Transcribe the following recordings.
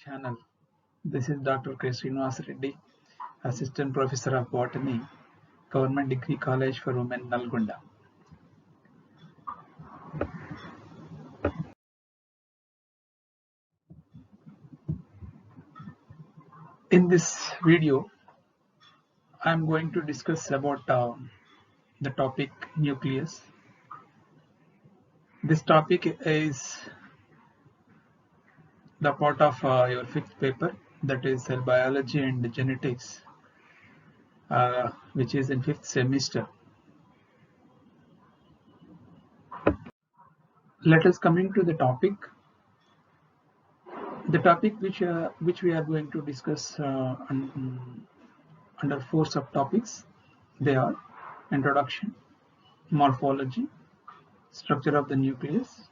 channel. This is Dr. K. Srinivas Reddy, Assistant Professor of Botany, Government Degree College for Women, Nalgonda. In this video, I am going to discuss about the topic nucleus. This topic is the part of your fifth paper, that is cell biology and genetics, which is in fifth semester. Let us come into the topic. The topic which we are going to discuss under four subtopics. They are introduction, morphology, structure of the nucleus,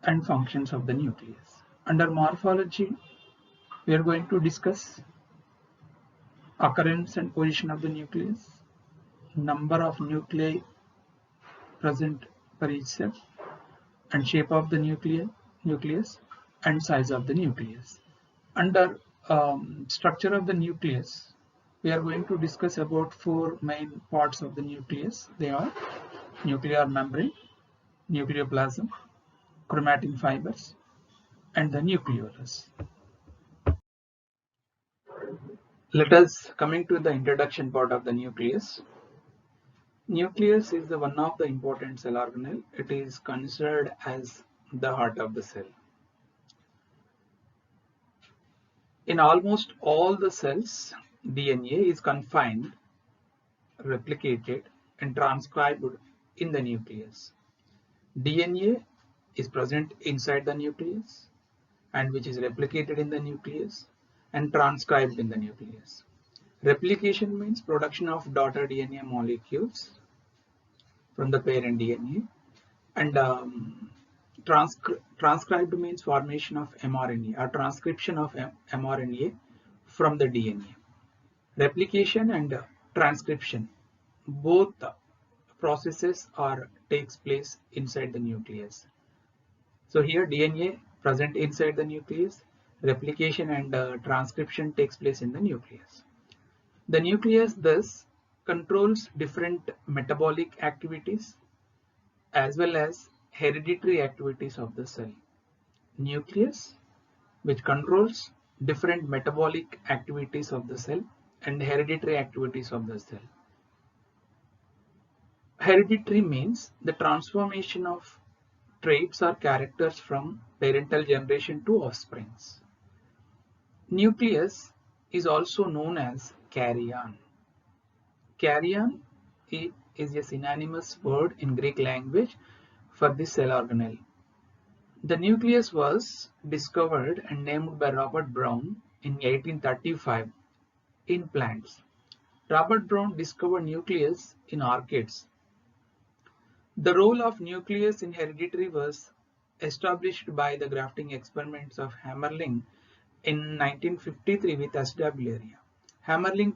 and functions of the nucleus. Under morphology, we are going to discuss occurrence and position of the nucleus, number of nuclei present per each cell, and shape of the nucleus, and size of the nucleus. Under structure of the nucleus, we are going to discuss about four main parts of the nucleus. They are nuclear membrane, nucleoplasm, chromatin fibers, and the nucleolus. Let us coming to the introduction part of the nucleus. Nucleus is the one of the important cell organelle. It is considered as the heart of the cell. In almost all the cells, DNA is confined, replicated, and transcribed in the nucleus. DNA is present inside the nucleus and which is replicated in the nucleus and transcribed in the nucleus. Replication means production of daughter DNA molecules from the parent DNA, and transcribed means formation of mRNA or transcription of mRNA from the DNA. Replication and transcription, both processes takes place inside the nucleus. So here DNA present inside the nucleus, replication and transcription takes place in the nucleus. The nucleus thus controls different metabolic activities as well as hereditary activities of the cell. Nucleus, which controls different metabolic activities of the cell and hereditary activities of the cell. Hereditary means the transformation of traits or characters from parental generation to offsprings. Nucleus is also known as karyon. Karyon is a synonymous word in Greek language for this cell organelle. The nucleus was discovered and named by Robert Brown in 1835 in plants. Robert Brown discovered nucleus in orchids. The role of nucleus in hereditary was established by the grafting experiments of Hammerling in 1953 with Aspergillosia. Hammerling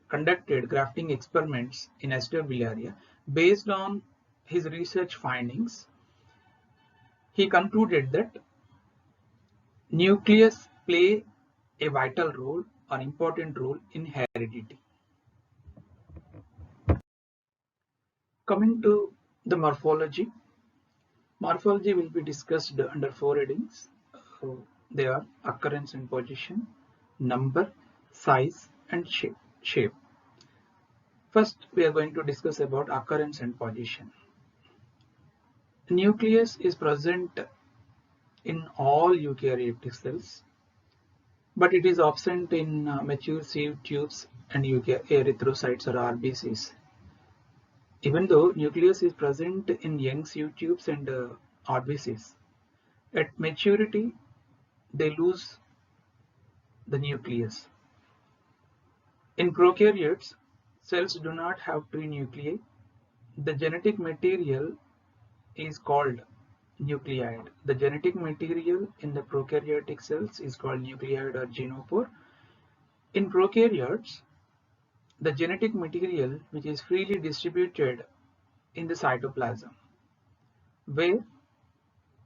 conducted grafting experiments in Aspergillosia. Based on his research findings, he concluded that nucleus play a vital role or important role in heredity. Coming to the morphology. Morphology will be discussed under four headings. They are occurrence and position, number, size, and shape. First, we are going to discuss about occurrence and position. The nucleus is present in all eukaryotic cells, but it is absent in mature sieve tubes and erythrocytes or RBCs. Even though nucleus is present in young sieve tubes and RBCs, at maturity they lose the nucleus. In prokaryotes, cells do not have tree nuclei. The genetic material is called nucleide. The genetic material in the prokaryotic cells is called nucleide or genopore. In prokaryotes, the genetic material which is freely distributed in the cytoplasm, where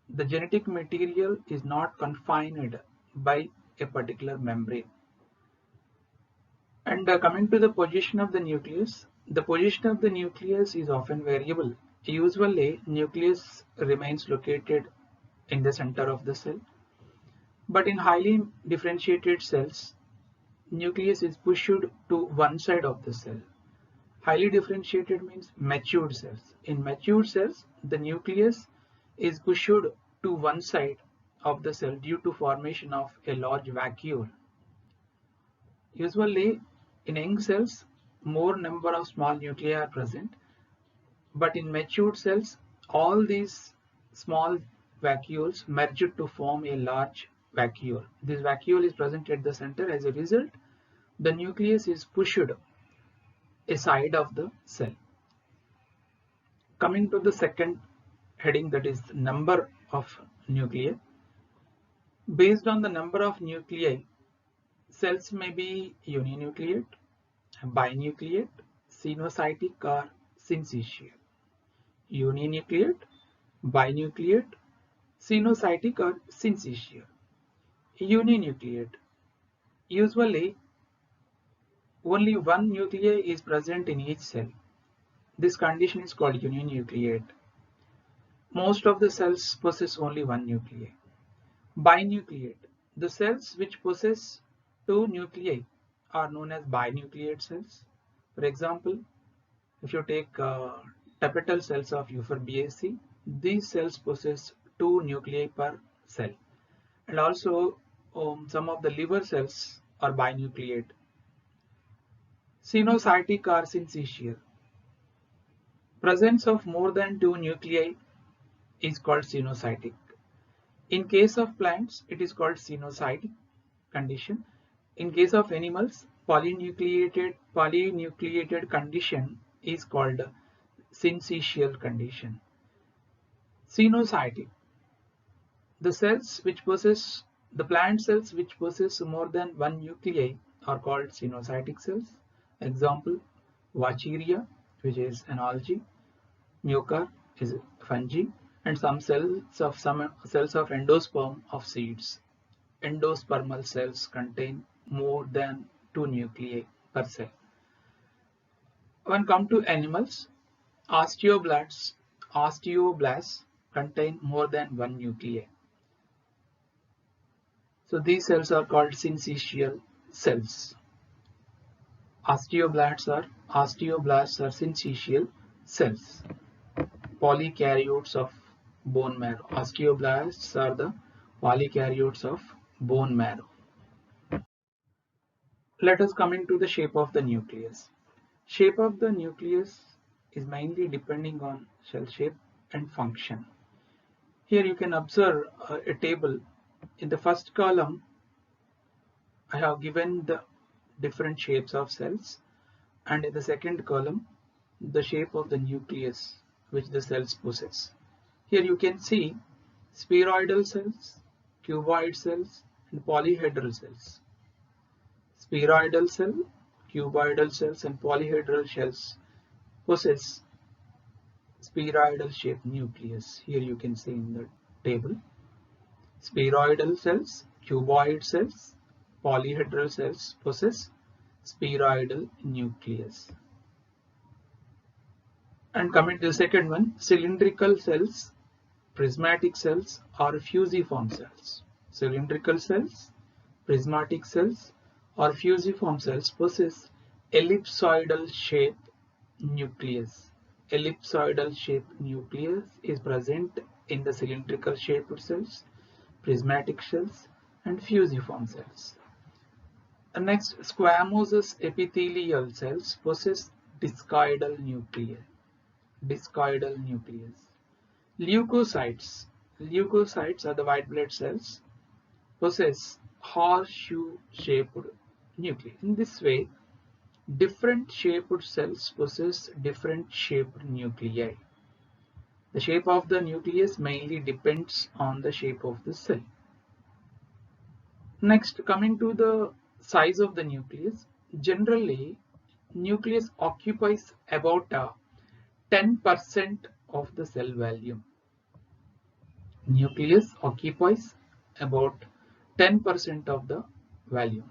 the genetic material is not confined by a particular membrane. And coming to the position of the nucleus, the position of the nucleus is often variable. Usually, nucleus remains located in the center of the cell, but in highly differentiated cells, nucleus is pushed to one side of the cell. Highly differentiated means matured cells. In matured cells, the nucleus is pushed to one side of the cell due to formation of a large vacuole. Usually, in young cells, more number of small nuclei are present, but in matured cells, all these small vacuoles merge to form a large vacuole. This vacuole is present at the center. As a result, the nucleus is pushed a side of the cell. Coming to the second heading, that is number of nuclei. Based on the number of nuclei, cells may be uninucleate, binucleate, sinusotic or syncytial. Uninucleate, binucleate, sinusotic or syncytial. Uninucleate. Usually, only one nuclei is present in each cell. This condition is called uninucleate. Most of the cells possess only one nuclei. Binucleate. The cells which possess two nuclei are known as binucleate cells. For example, if you take tapetal cells of Euphorbiaceae, these cells possess two nuclei per cell. And also some of the liver cells are binucleate. Sinusotic or syncytial. Presence of more than two nuclei is called sinusotic. In case of plants, it is called sinusoid condition. In case of animals, polynucleated condition is called syncytial condition. Sinusotic. The plant cells which possess more than one nuclei are called sinusotic cells. Example, Vaucheria, which is an algae, Mucor is fungi, and some cells of endosperm of seeds. Endospermal cells contain more than two nuclei per cell. When come to animals, osteoblasts contain more than one nuclei. So these cells are called syncytial cells. Osteoblasts are syncytial cells. Polykaryotes of bone marrow. Osteoblasts are the polykaryotes of bone marrow. Let us come into the shape of the nucleus. Shape of the nucleus is mainly depending on cell shape and function. Here you can observe a table. In the first column, I have given the different shapes of cells, and in the second column, the shape of the nucleus which the cells possess. Here you can see spheroidal cells, cuboid cells, and polyhedral cells. Spheroidal cell, cuboidal cells, and polyhedral cells possess spheroidal shaped nucleus. Here you can see in the table. Spheroidal cells, cuboid cells, polyhedral cells possess spheroidal nucleus. And coming to the second one, cylindrical cells, prismatic cells, or fusiform cells. Cylindrical cells, prismatic cells, or fusiform cells possess ellipsoidal shape nucleus. Ellipsoidal shaped nucleus is present in the cylindrical shaped cells, prismatic cells, and fusiform cells. Next, squamous epithelial cells possess discoidal nuclei. Discoidal nucleus. Leukocytes are the white blood cells, possess horseshoe-shaped nuclei. In this way, different shaped cells possess different shaped nuclei. The shape of the nucleus mainly depends on the shape of the cell. Next, coming to the size of the nucleus, generally, nucleus occupies about 10% of the cell volume. Nucleus occupies about 10% of the value.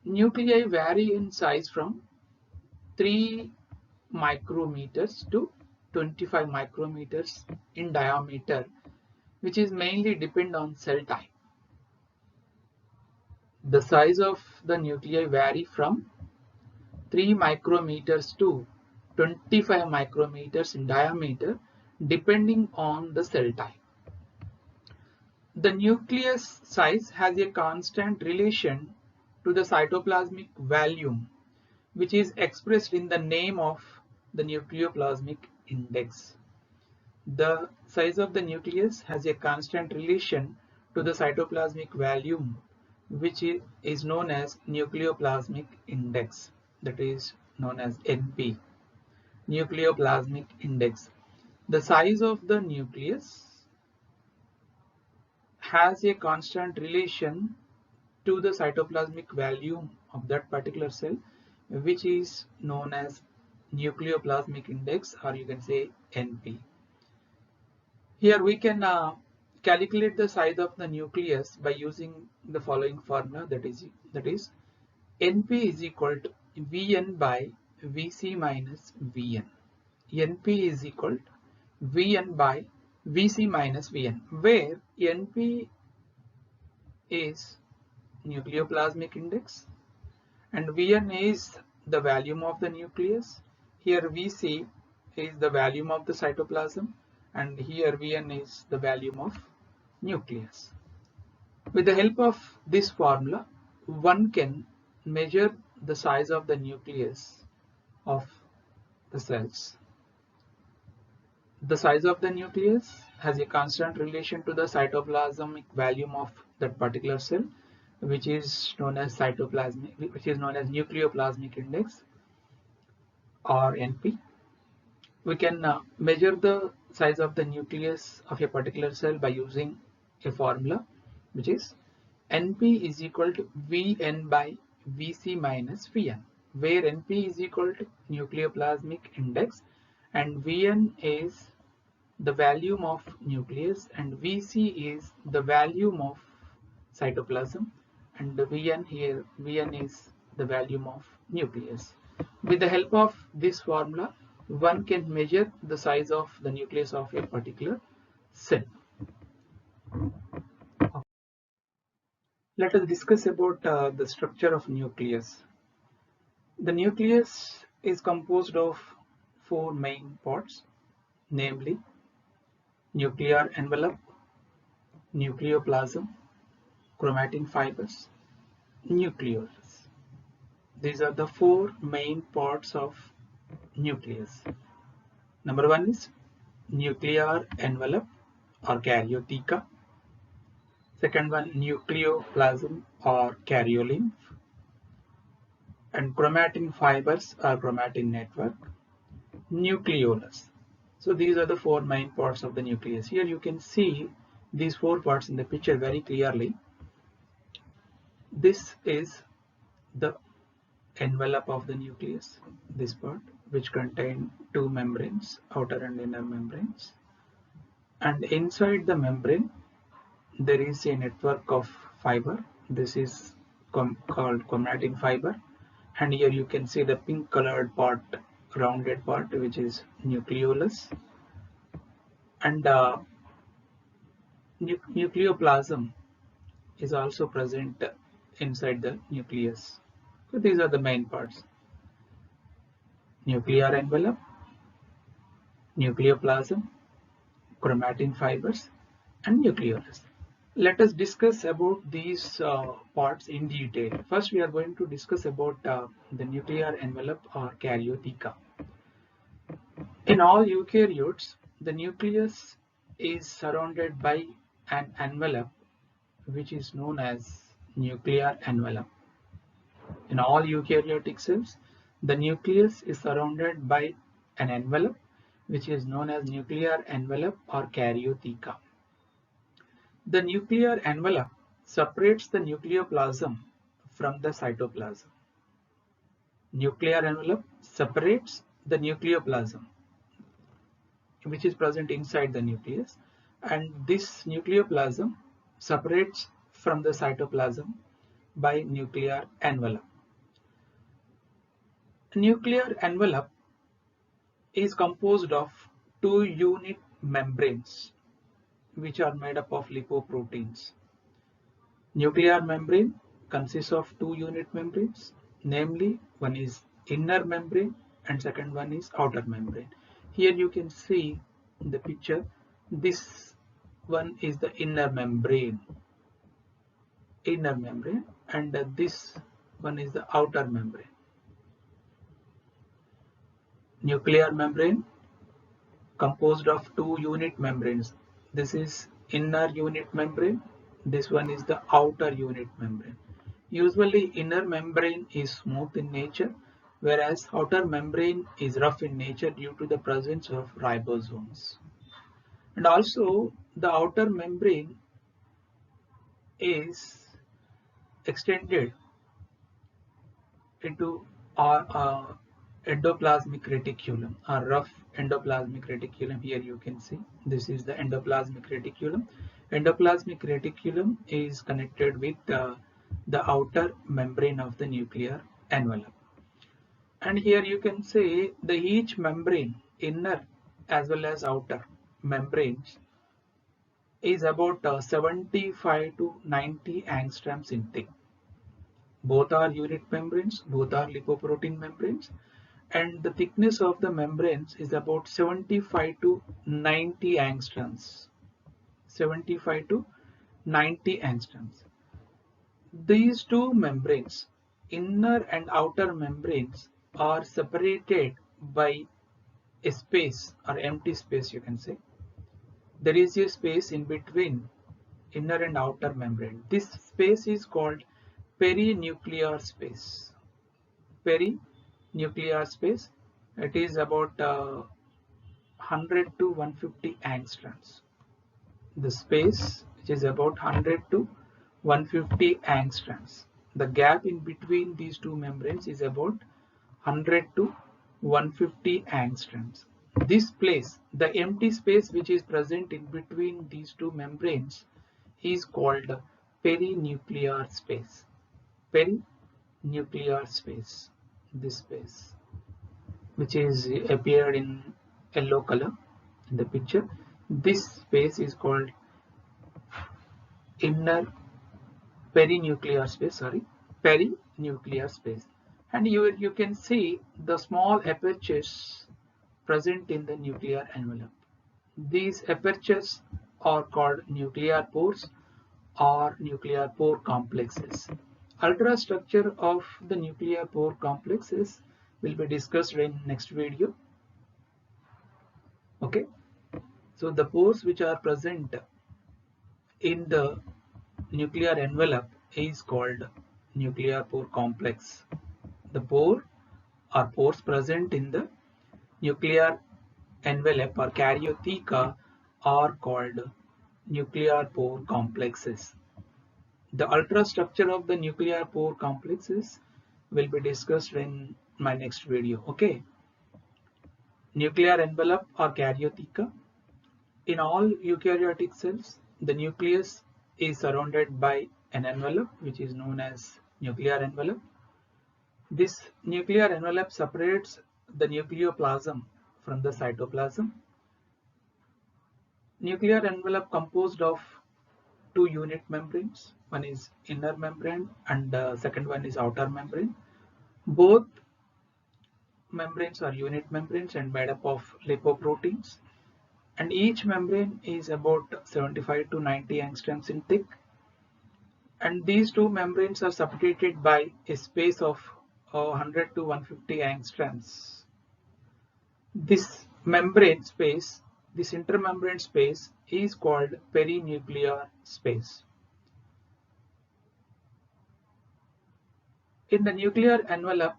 Nuclei vary in size from 3 micrometers to 25 micrometers in diameter, which is mainly depend on cell type. The size of the nuclei vary from 3 micrometers to 25 micrometers in diameter depending on the cell type. The nucleus size has a constant relation to the cytoplasmic volume, which is expressed in the name of the nucleoplasmic index. The size of the nucleus has a constant relation to the cytoplasmic volume, which is known as nucleoplasmic index, that is known as NP, nucleoplasmic index. The size of the nucleus has a constant relation to the cytoplasmic volume of that particular cell, which is known as nucleoplasmic index, or you can say NP. Here we can calculate the size of the nucleus by using the following formula, that is NP is equal to Vn by Vc minus Vn. NP is equal to Vn by Vc minus Vn, where NP is nucleoplasmic index and Vn is the volume of the nucleus. Here Vc is the volume of the cytoplasm, and here Vn is the volume of nucleus. With the help of this formula, one can measure the size of the nucleus of the cells. The size of the nucleus has a constant relation to the cytoplasmic volume of that particular cell, which is known as nucleoplasmic index, or NP. We can measure the size of the nucleus of a particular cell by using a formula, which is NP is equal to Vn by Vc minus Vn, where NP is equal to nucleoplasmic index and Vn is the volume of nucleus and Vc is the volume of cytoplasm, and the Vn is the volume of nucleus. With the help of this formula, one can measure the size of the nucleus of a particular cell. Let us discuss about the structure of nucleus. The nucleus is composed of 4 main parts, namely nuclear envelope, nucleoplasm, chromatin fibers, nucleolus. These are the 4 main parts of nucleus. Number 1 is nuclear envelope or karyotheca. Second one, nucleoplasm or karyolymph, and chromatin fibers or chromatin network, nucleolus. So these are the 4 main parts of the nucleus. Here you can see these 4 parts in the picture very clearly. This is the envelope of the nucleus, this part, which contain 2 membranes, outer and inner membranes, and inside the membrane there is a network of fiber. This is called chromatin fiber, and here you can see the pink colored part, rounded part, which is nucleolus, and nucleoplasm is also present inside the nucleus. So these are the main parts: nuclear envelope, nucleoplasm, chromatin fibers, and nucleolus. Let us discuss about these parts in detail. First, we are going to discuss about the nuclear envelope or karyotheca. In all eukaryotes, the nucleus is surrounded by an envelope which is known as nuclear envelope. In all eukaryotic cells, the nucleus is surrounded by an envelope which is known as nuclear envelope or karyotheca. The nuclear envelope separates the nucleoplasm from the cytoplasm. Nuclear envelope separates the nucleoplasm, which is present inside the nucleus, and this nucleoplasm separates from the cytoplasm by nuclear envelope. Nuclear envelope is composed of two unit membranes which are made up of lipoproteins. Nuclear membrane consists of two unit membranes, namely one is inner membrane and second one is outer membrane. Here you can see in the picture, this one is the inner membrane, and this one is the outer membrane. Nuclear membrane composed of two unit membranes. This is inner unit membrane, this one is the outer unit membrane. Usually inner membrane is smooth in nature, whereas outer membrane is rough in nature due to the presence of ribosomes. And also the outer membrane is extended into our endoplasmic reticulum, a rough endoplasmic reticulum. Here you can see this is the endoplasmic reticulum. Endoplasmic reticulum is connected with the outer membrane of the nuclear envelope. And here you can see the each membrane, inner as well as outer membranes, is about 75 to 90 angstroms in thick. Both are unit membranes, both are lipoprotein membranes, and the thickness of the membranes is about 75 to 90 angstroms. 75 to 90 angstroms. These two membranes, inner and outer membranes, are separated by a space or empty space, you can say. There is a space in between inner and outer membrane. This space is called perinuclear space. Perinuclear space, it is about 100 to 150 angstroms. The space which is about 100 to 150 angstroms. The gap in between these two membranes is about 100 to 150 angstroms. This place, the empty space which is present in between these two membranes, is called perinuclear space. Perinuclear space, this space which is appeared in yellow color in the picture, this space is called inner perinuclear space, perinuclear space. And you can see the small apertures present in the nuclear envelope. These apertures are called nuclear pores or nuclear pore complexes. Ultrastructure of the nuclear pore complexes will be discussed in next video. Okay, so the pores which are present in the nuclear envelope is called nuclear pore complex. The pores present in the nuclear envelope or karyotheca are called nuclear pore complexes. The ultrastructure of the nuclear pore complexes will be discussed in my next video. Okay. Nuclear envelope or karyotheca. In all eukaryotic cells, the nucleus is surrounded by an envelope which is known as nuclear envelope. This nuclear envelope separates the nucleoplasm from the cytoplasm. Nuclear envelope composed of two unit membranes. One is inner membrane and the second one is outer membrane. Both membranes are unit membranes and made up of lipoproteins. And each membrane is about 75 to 90 angstroms in thick. And these two membranes are separated by a space of 100 to 150 angstroms. This membrane space, this intermembrane space, is called perinuclear space. In the nuclear envelope,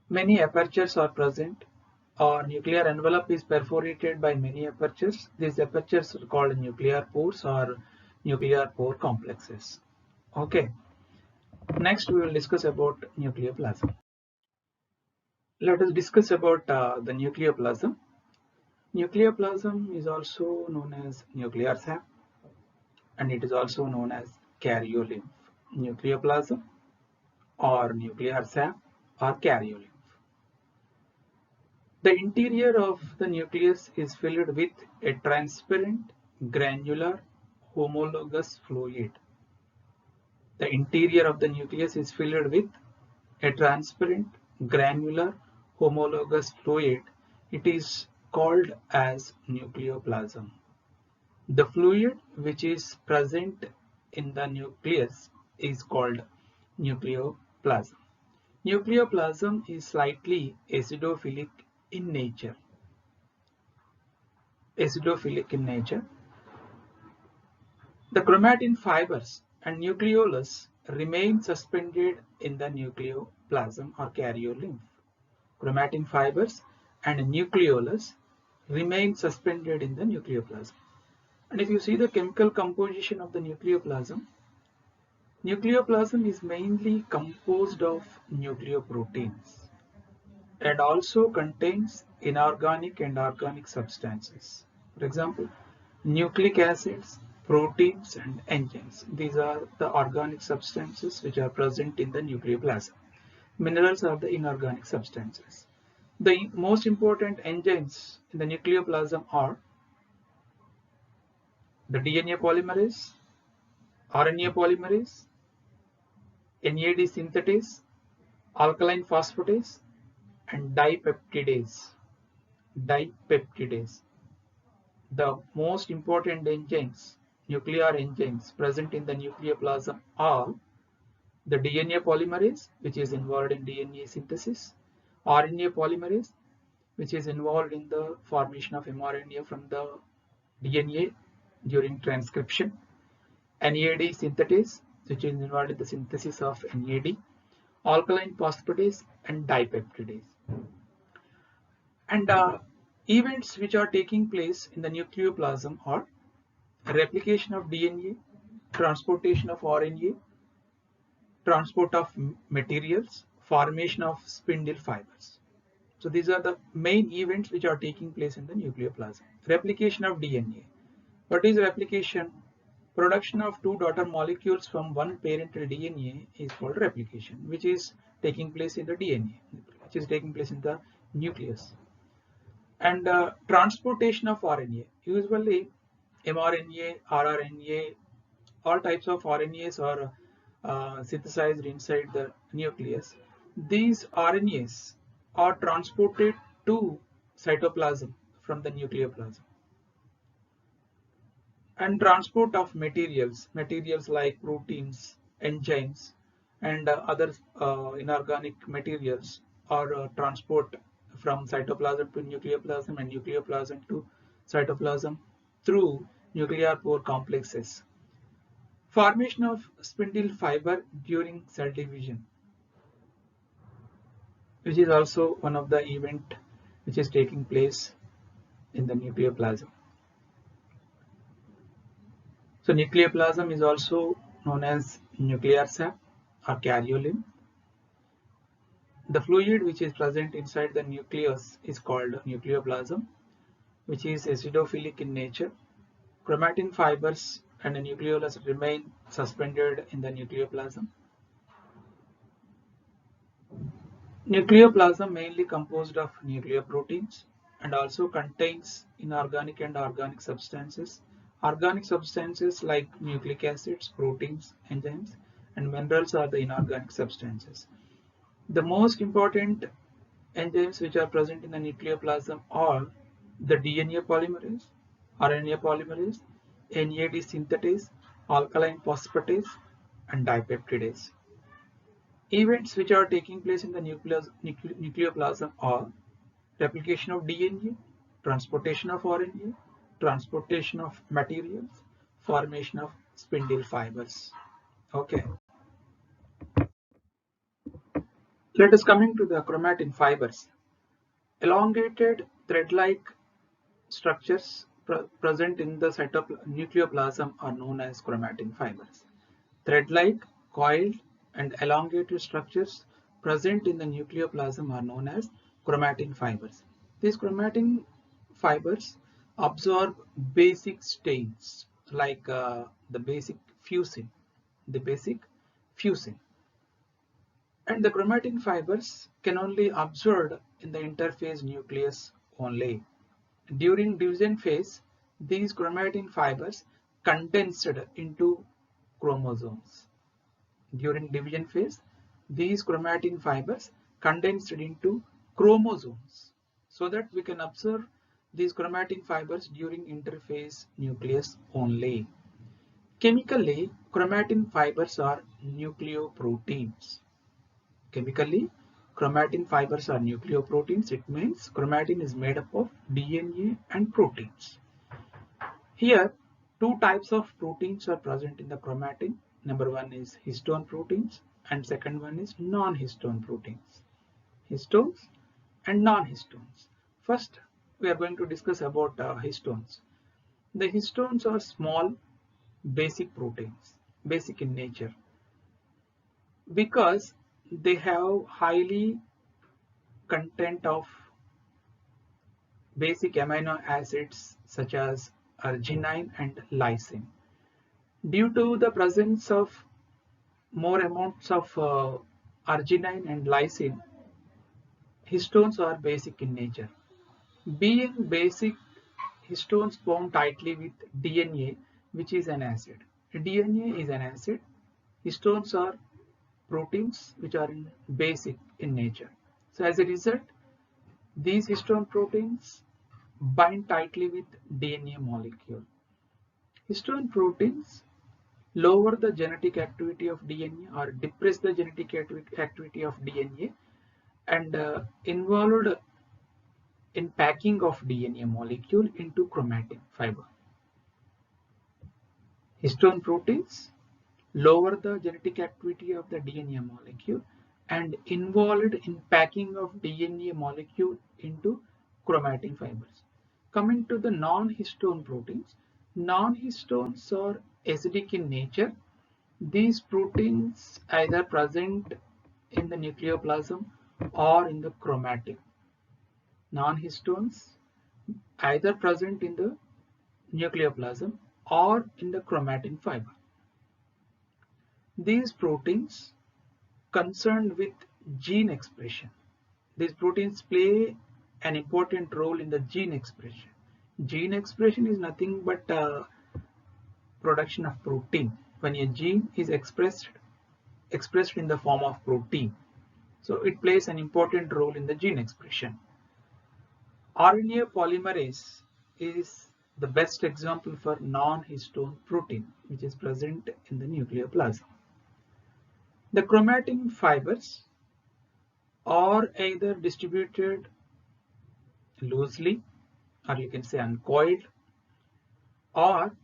many apertures are present. Our nuclear envelope is perforated by many apertures. These apertures are called nuclear pores or nuclear pore complexes. Okay. Next, we will discuss about nucleoplasm. Let us discuss about the nucleoplasm. Nucleoplasm is also known as nuclear sap. and it is also known as karyolymph, nucleoplasm or nuclear sap or karyolymph. The interior of the nucleus is filled with a transparent granular homologous fluid. The interior of the nucleus is filled with a transparent granular homologous fluid. It is called as nucleoplasm. The fluid which is present in the nucleus is called nucleoplasm. Nucleoplasm is slightly acidophilic in nature. Acidophilic in nature. The chromatin fibers and nucleolus remain suspended in the nucleoplasm or karyolymph. Chromatin fibers and nucleolus remain suspended in the nucleoplasm. And if you see the chemical composition of the nucleoplasm, nucleoplasm is mainly composed of nucleoproteins and also contains inorganic and organic substances. For example, nucleic acids, proteins and enzymes. These are the organic substances which are present in the nucleoplasm. Minerals are the inorganic substances. The most important enzymes in the nucleoplasm are the DNA polymerase, RNA polymerase, NAD synthetase, alkaline phosphatase and dipeptidase. The most important enzymes, nuclear enzymes present in the nucleoplasm are the DNA polymerase, which is involved in DNA synthesis, RNA polymerase, which is involved in the formation of mRNA from the DNA during transcription, NAD synthetase, which is involved in the synthesis of NAD, alkaline phosphatase and dipeptidase. And events which are taking place in the nucleoplasm are replication of DNA, transportation of RNA, transport of materials, formation of spindle fibers. So these are the main events which are taking place in the nucleoplasm. Replication of DNA. What is replication? Production of two daughter molecules from one parental DNA is called replication, which is taking place in the DNA, which is taking place in the nucleus. And transportation of RNA. Usually mRNA, rRNA, all types of RNAs are synthesized inside the nucleus. These RNAs are transported to cytoplasm from the nucleoplasm. And transport of materials like proteins, enzymes and other inorganic materials are transport from cytoplasm to nucleoplasm and nucleoplasm to cytoplasm through nuclear pore complexes. Formation of spindle fiber during cell division, which is also one of the event which is taking place in the nucleoplasm. So nucleoplasm is also known as nuclear sap or karyolymph. The fluid which is present inside the nucleus is called nucleoplasm, which is acidophilic in nature. Chromatin fibers and the nucleolus remain suspended in the nucleoplasm. Nucleoplasm mainly composed of nucleoproteins and also contains inorganic and organic substances. Organic substances like nucleic acids, proteins, enzymes, and minerals are the inorganic substances. The most important enzymes which are present in the nucleoplasm are the DNA polymerase, RNA polymerase, NAD synthetase, alkaline phosphatase, and dipeptidase. Events which are taking place in the nucleoplasm are replication of DNA, transportation of RNA, transportation of materials, formation of spindle fibers. Okay. Let us coming to the chromatin fibers. Elongated thread-like structures present in the nucleoplasm are known as chromatin fibers. Thread-like, coiled, and elongated structures present in the nucleoplasm are known as chromatin fibers. These chromatin fibers absorb basic stains like the basic fusin, and the chromatin fibers can only absorb in the interphase nucleus only. During division phase, these chromatin fibers condensed into chromosomes. During division phase, these chromatin fibers condensed into chromosomes, so that we can observe these chromatin fibers during interphase nucleus only. Chemically, chromatin fibers are nucleoproteins. Chemically, chromatin fibers are nucleoproteins. It means chromatin is made up of DNA and proteins. Here, two types of proteins are present in the chromatin. Number one is histone proteins and second one is non-histone proteins. Histones and non-histones. First, we are going to discuss about histones. The histones are small basic proteins, basic in nature, because they have highly content of basic amino acids such as arginine and lysine. Due to the presence of more amounts of arginine and lysine, histones are basic in nature. Being basic, histones bond tightly with DNA, which is an acid. DNA is an acid. Histones are proteins which are basic in nature. So as a result, these histone proteins bind tightly with DNA molecule. Histone proteins lower the genetic activity of DNA or depress the genetic activity of DNA and involved in packing of DNA molecule into chromatin fiber. Histone proteins lower the genetic activity of the DNA molecule and involved in packing of DNA molecule into chromatin fibers. Coming to the non-histone proteins, non-histones are acidic in nature. These proteins either present in the nucleoplasm or in the chromatin. Non-histones either present in the nucleoplasm or in the chromatin fiber. These proteins concerned with gene expression. These proteins play an important role in the gene expression. Gene expression is nothing but production of protein. When a gene is expressed in the form of protein, so it plays an important role in the gene expression. RNA polymerase is the best example for non-histone protein which is present in the nucleoplasm. The chromatin fibers are either distributed loosely, or you can say uncoiled, or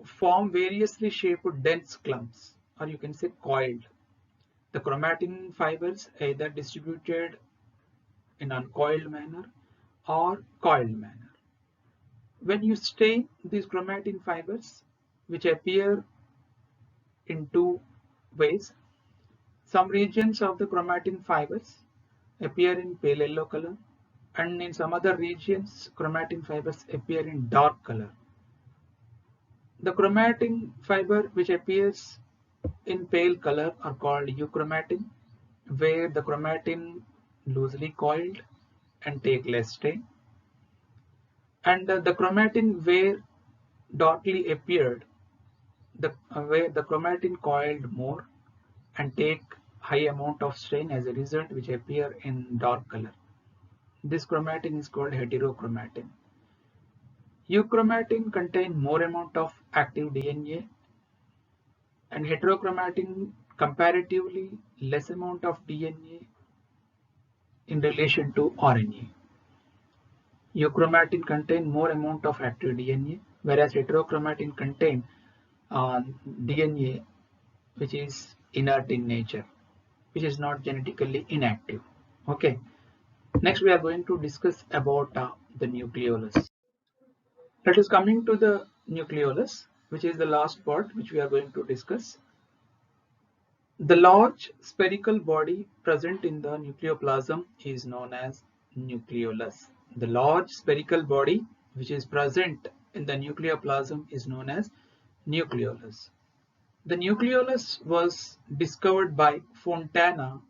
form variously shaped dense clumps, or you can say coiled. The chromatin fibers either distributed in uncoiled manner or coiled manner. When you stain these chromatin fibers, which appear in two ways, some regions of the chromatin fibers appear in pale yellow color, and in some other regions chromatin fibers appear in dark color. The chromatin fiber which appears in pale color are called euchromatin, where the chromatin loosely coiled and take less stain, and the chromatin where darkly appeared, where the chromatin coiled more and take high amount of strain, as a result which appear in dark color. This chromatin is called heterochromatin. Euchromatin contain more amount of active DNA and heterochromatin comparatively less amount of DNA in relation to RNA. Euchromatin contain more amount of active DNA, whereas heterochromatin contain DNA which is inert in nature, which is not genetically inactive. Okay. Next, we are going to discuss about the nucleolus. Let us coming to the nucleolus, which is the last part which we are going to discuss. The large spherical body present in the nucleoplasm is known as nucleolus. The large spherical body which is present in the nucleoplasm is known as nucleolus. The nucleolus was discovered by Fontana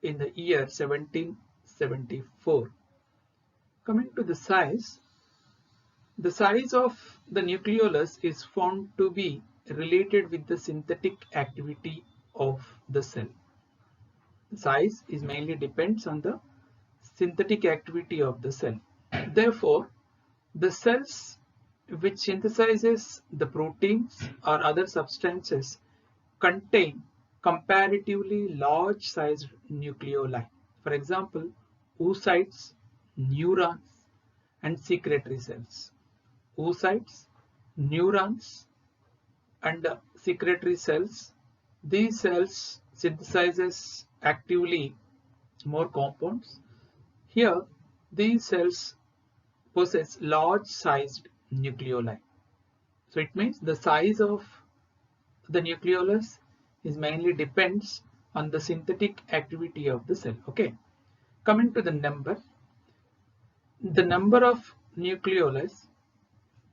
in the year 1774. Coming to the size of the nucleolus is found to be related with the synthetic activity of the cell. The size is mainly depends on the synthetic activity of the cell. Therefore, the cells which synthesizes the proteins or other substances contain comparatively large sized nucleoli. For example, oocytes, neurons, and secretory cells. Oocytes, neurons, and secretory cells. These cells synthesizes actively more compounds. Here, these cells possess large sized nucleoli. So it means the size of the nucleolus is mainly depends on the synthetic activity of the cell. Okay. Coming to the number of nucleolus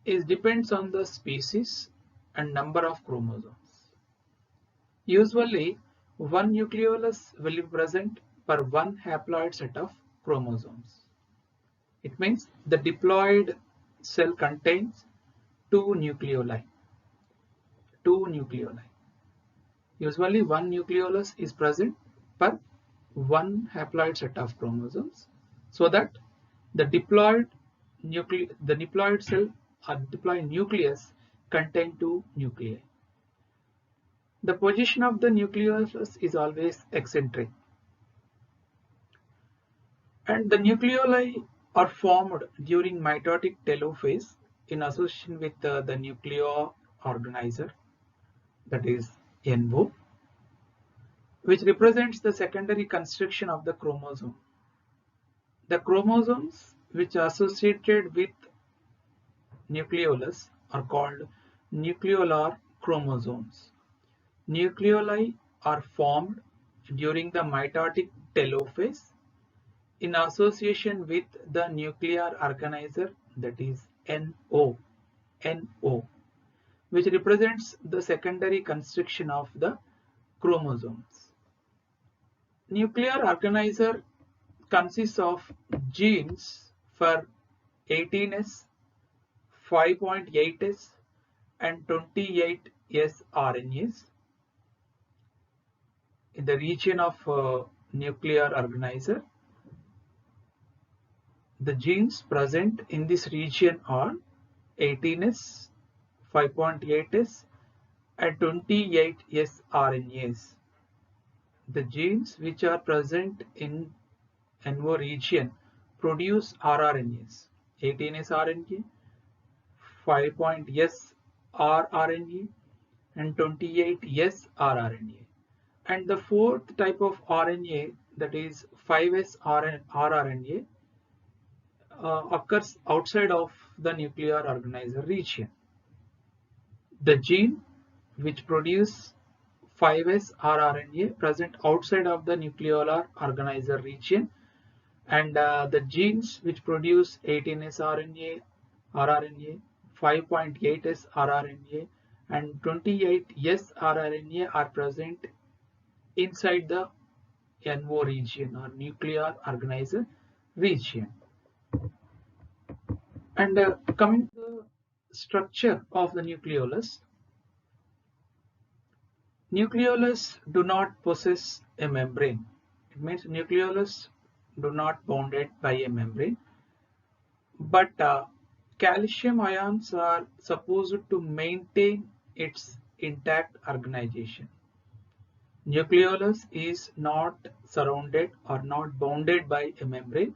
is depends on the species and number of chromosomes. Usually, one nucleolus will be present per one haploid set of chromosomes. It means the diploid cell contains two nucleoli. Usually one nucleolus is present per one haploid set of chromosomes, so that the diploid cell or diploid nucleus contain two nuclei. The position of the nucleolus is always eccentric, and the nucleoli are formed during mitotic telophase in association with the nuclear organizer, that is NO, which represents the secondary construction of the chromosome. The chromosomes which are associated with nucleolus are called nucleolar chromosomes. Nucleoli are formed during the mitotic telophase in association with the nuclear organizer, that is NO, which represents the secondary construction of the chromosomes. Nuclear organizer consists of genes for 18S, 5.8S, and 28S RNAs. In the region of nuclear organizer, the genes present in this region are 18S, 5.8S, and 28S RNAs. The genes which are present in NO region produce rRNAs, 18S RNA, 5.S rRNA, and 28S rRNA. And the fourth type of RNA, that is 5S rRNA, occurs outside of the nuclear organizer region. The gene which produce 5S rRNA present outside of the nuclear organizer region, and the genes which produce 18S rRNA, 5.8S rRNA, and 28S rRNA are present inside the NO region or nuclear organizer region. And coming to the structure of the nucleolus, nucleolus do not possess a membrane. It means nucleolus do not bounded by a membrane, but calcium ions are supposed to maintain its intact organization. Nucleolus is not surrounded or not bounded by a membrane,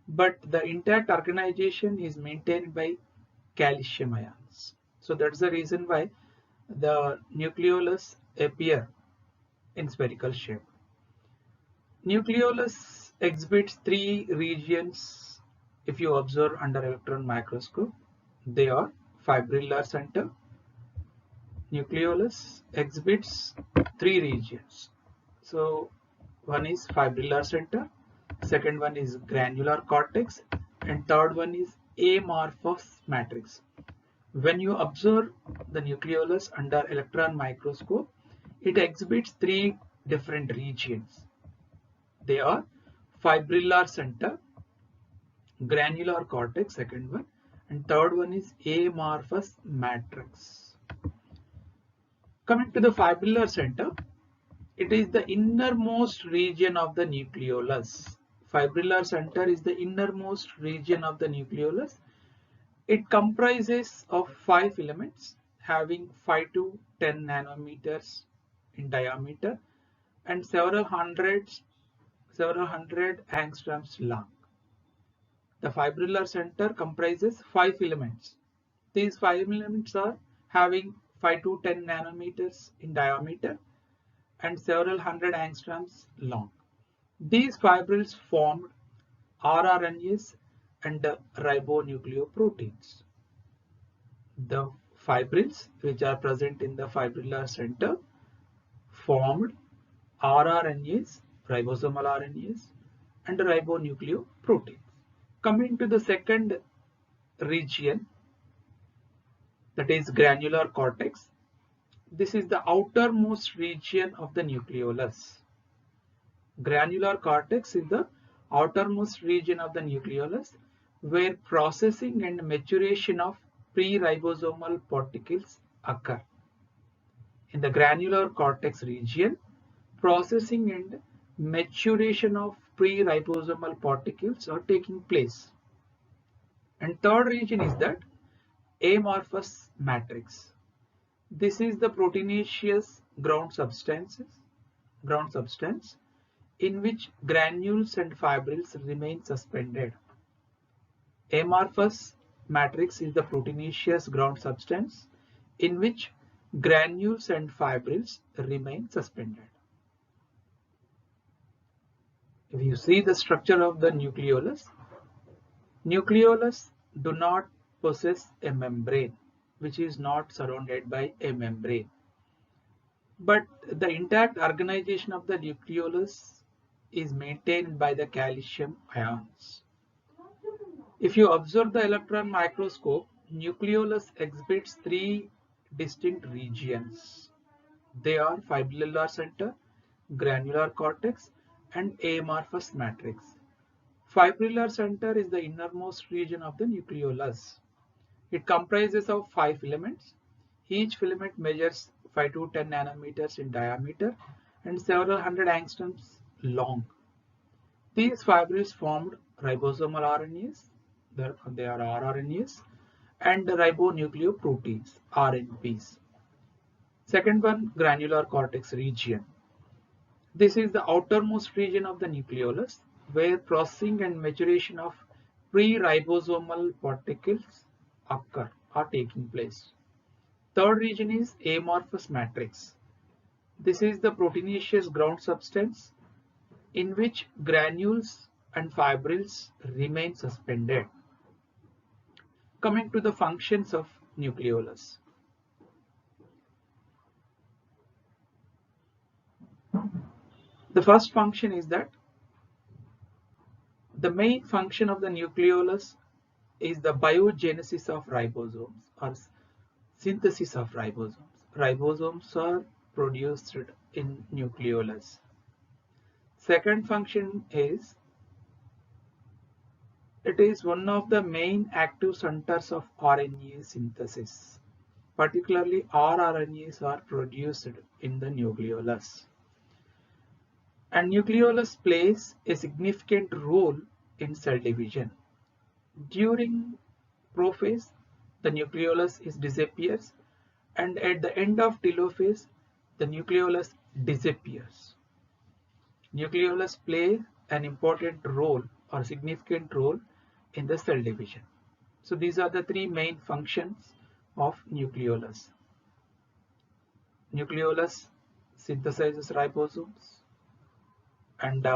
but the intact organization is maintained by calcium ions. So that's the reason why the nucleolus appear in spherical shape. Nucleolus exhibits three regions if you observe under electron microscope. They are fibrillar center. Nucleolus exhibits three regions. So one is fibrillar center, second one is granular cortex, and third one is amorphous matrix, When you observe the nucleolus under electron microscope, it exhibits three different regions. They are fibrillar center, granular cortex, second one, and third one is amorphous matrix. Coming to the fibrillar center, it is the innermost region of the nucleolus. Fibrillar center is the innermost region of the nucleolus. It comprises of 5 filaments having 5 to 10 nanometers in diameter and several hundred angstroms long. The fibrillar center comprises 5 filaments. These 5 filaments are having 5 to 10 nanometers in diameter and several hundred angstroms long. These fibrils formed rRNAs and ribonucleoproteins. The fibrils which are present in the fibrillar center formed rRNAs, ribosomal RNAs, and ribonucleoproteins. Coming to the second region, that is granular cortex. This is the outermost region of the nucleolus. Granular cortex is the outermost region of the nucleolus where processing and maturation of pre-ribosomal particles occur. In the granular cortex region, processing and maturation of pre-ribosomal particles are taking place. And third region is that amorphous matrix. This is the proteinaceous ground substance in which granules and fibrils remain suspended. Amorphous matrix is the proteinaceous ground substance in which granules and fibrils remain suspended. If you see the structure of the nucleolus do not possess a membrane, which is not surrounded by a membrane. But the intact organization of the nucleolus is maintained by the calcium ions. If you observe the electron microscope, nucleolus exhibits three distinct regions. They are fibrillar center, granular cortex, and amorphous matrix. Fibrillar center is the innermost region of the nucleolus. It comprises of 5 filaments. Each filament measures 5 to 10 nanometers in diameter and several hundred angstroms long. These fibrils formed ribosomal RNAs, they are rRNAs, and ribonucleoproteins, RNPs. Second one, granular cortex region. This is the outermost region of the nucleolus where processing and maturation of pre-ribosomal particles are taking place. Third region is amorphous matrix. This is the proteinaceous ground substance in which granules and fibrils remain suspended. Coming to the functions of nucleolus. The first function is that the main function of the nucleolus is the biogenesis of ribosomes or synthesis of ribosomes. Ribosomes are produced in nucleolus. Second function is it is one of the main active centers of RNA synthesis. Particularly rRNAs are produced in the nucleolus. And nucleolus plays a significant role in cell division. During prophase, the nucleolus disappears, and at the end of telophase, the nucleolus disappears. Nucleolus play an important role or significant role in the cell division. So these are the three main functions of nucleolus. Nucleolus synthesizes ribosomes and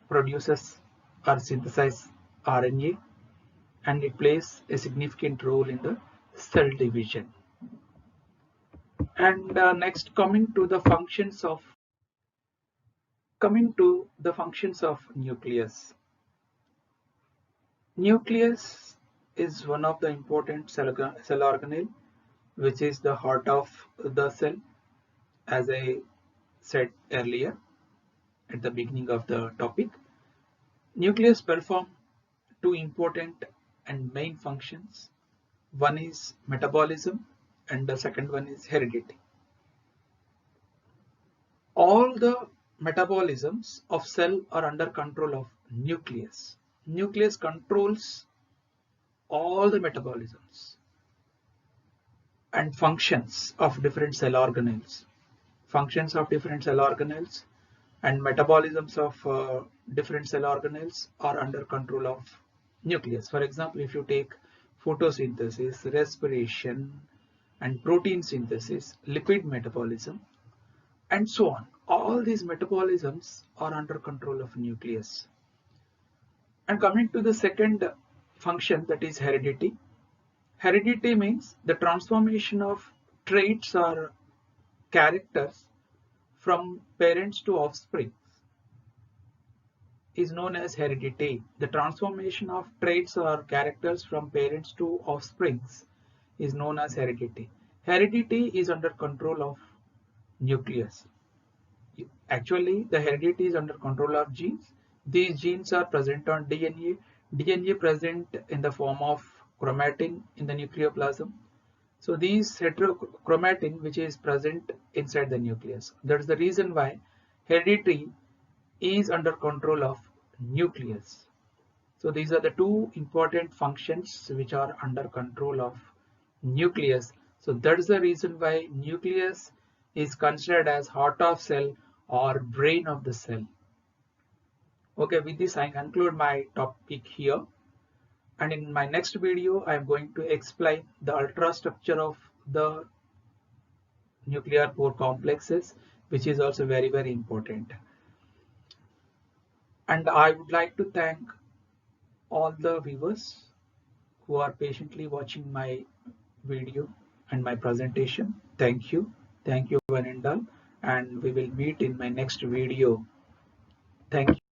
produces or synthesizes RNA, and it plays a significant role in the cell division. And next, coming to the functions of nucleus. Nucleus is one of the important cell organelle, which is the heart of the cell, as I said earlier at the beginning of the topic. Nucleus perform two important and main functions. One is metabolism and the second one is heredity. All the metabolisms of cell are under control of nucleus. Nucleus controls all the metabolisms and functions of different cell organelles. Functions of different cell organelles and metabolisms of different cell organelles are under control of nucleus. For example, if you take photosynthesis, respiration, and protein synthesis, lipid metabolism, and so on, all these metabolisms are under control of nucleus. And coming to the second function, that is heredity. Heredity means the transformation of traits or characters from parents to offspring is known as heredity. The transformation of traits or characters from parents to offsprings is known as heredity. Heredity is under control of nucleus. Actually, the heredity is under control of genes. These genes are present on DNA. DNA present in the form of chromatin in the nucleoplasm. So these heterochromatin which is present inside the nucleus. That's the reason why heredity is under control of nucleus. So these are the two important functions which are under control of nucleus. So that's the reason why nucleus is considered as heart of cell or brain of the cell. Okay, with this I conclude my topic here, and in my next video I am going to explain the ultrastructure of the nuclear pore complexes, which is also very important. And I would like to thank all the viewers who are patiently watching my video and my presentation. Thank you one and all, and we will meet in my next video. Thank you.